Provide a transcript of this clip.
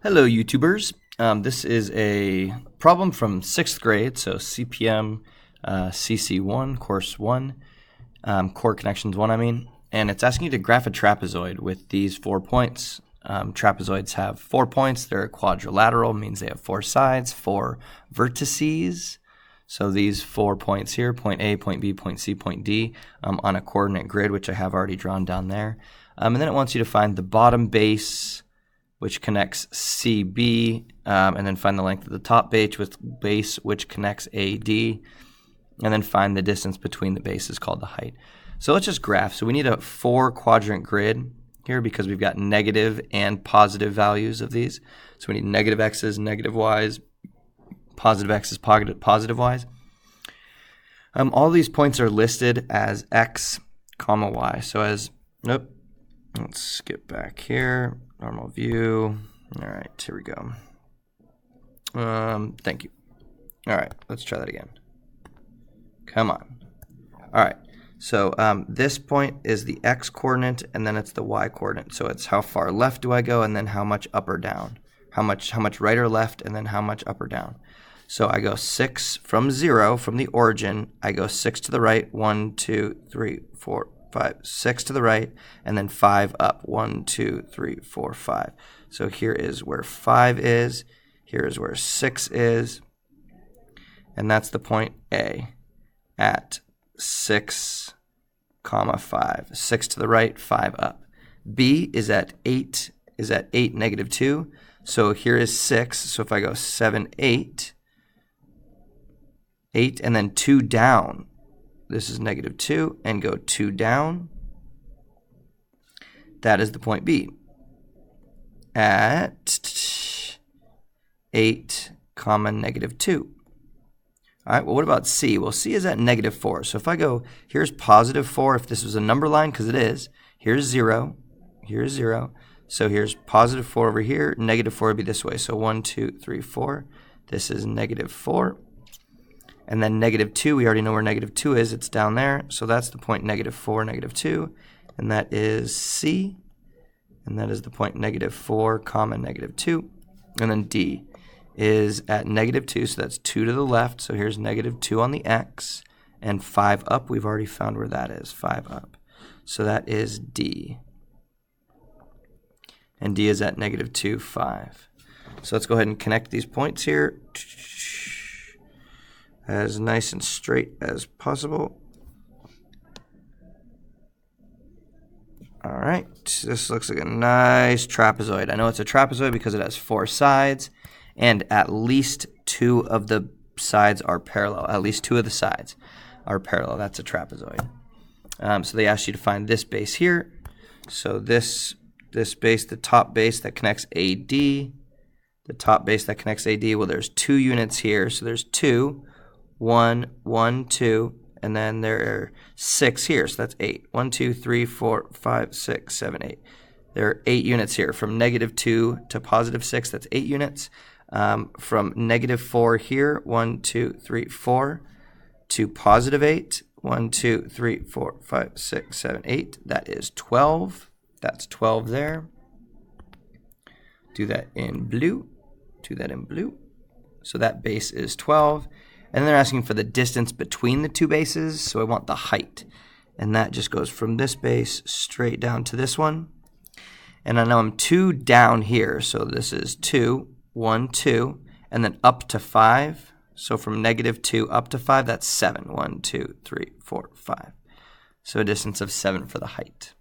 Hello, YouTubers. This is a problem from 6th grade, so CPM CC1, Course 1, Core Connections 1, I mean. And it's asking you to graph a trapezoid with these 4 points. Trapezoids have 4 points. They're quadrilateral, means they have 4 sides, 4 vertices. So these 4 points here, point A, point B, point C, point D, on a coordinate grid, which I have already drawn down there. And then it wants you to find the bottom base, which connects CB, and then find the length of the top base which connects AD, and then find the distance between the bases called the height. So let's just graph. So we need a 4-quadrant grid here because we've got negative and positive values of these. So we need negative x's, negative y's, positive x's, positive y's. All these points are listed as x, comma, y. So as, nope, let's skip back here. Normal view. All right, here we go. Thank you. All right, let's try that again. Come on. All right, so this point is the x coordinate, and then it's the y coordinate. So it's how far left do I go, and then how much up or down. How much right or left, and then how much up or down. So I go 6 from 0, from the origin. I go 6 to the right, 1, 2, 3, 4, 5, 6 to the right, and then 5 up. 1, 2, 3, 4, 5. So here is where 5 is. Here is where 6 is. And that's the point A at 6, 5. 6 to the right, 5 up. B is at 8, negative 2. So here is 6. So if I go 7, 8, and then 2 down. This is negative 2, and go 2 down. That is the point B at 8, negative 2. All right, well, what about C? Well, C is at negative 4. So if I go, here's positive 4, if this was a number line, because it is. Here's 0. Here's 0. So here's positive 4 over here. Negative 4 would be this way. So 1, 2, 3, 4. This is negative 4. And then negative 2, we already know where negative 2 is. It's down there. So that's the point negative 4, negative 2. And that is C. And that is the point negative 4, negative 2. And then D is at negative 2. So that's 2 to the left. So here's negative 2 on the X. And 5 up, we've already found where that is. 5 up. So that is D. And D is at negative 2, 5. So let's go ahead and connect these points here as nice and straight as possible. All right, this looks like a nice trapezoid. I know it's a trapezoid because it has 4 sides, and at least 2 of the sides are parallel. At least 2 of the sides are parallel. That's a trapezoid. So they asked you to find this base here. So this base, the top base that connects AD, the top base that connects AD, well, there's 2 units here. So there's 2. 1, 1, 2, and then there are 6 here, so that's 8. 1, 2, 3, 4, 5, 6, 7, 8. There are 8 units here. From negative 2 to positive 6, that's 8 units. From negative 4 here, 1, 2, 3, 4, to positive 8, 1, 2, 3, 4, 5, 6, 7, 8. That is 12. That's 12 there. Do that in blue. Do that in blue. So that base is 12. And then they're asking for the distance between the 2 bases, so I want the height. And that just goes from this base straight down to this one. And I know I'm 2 down here, so this is 2, 1, 2, and then up to 5. So from negative 2 up to 5, that's 7. 1, 2, 3, 4, 5. So a distance of 7 for the height.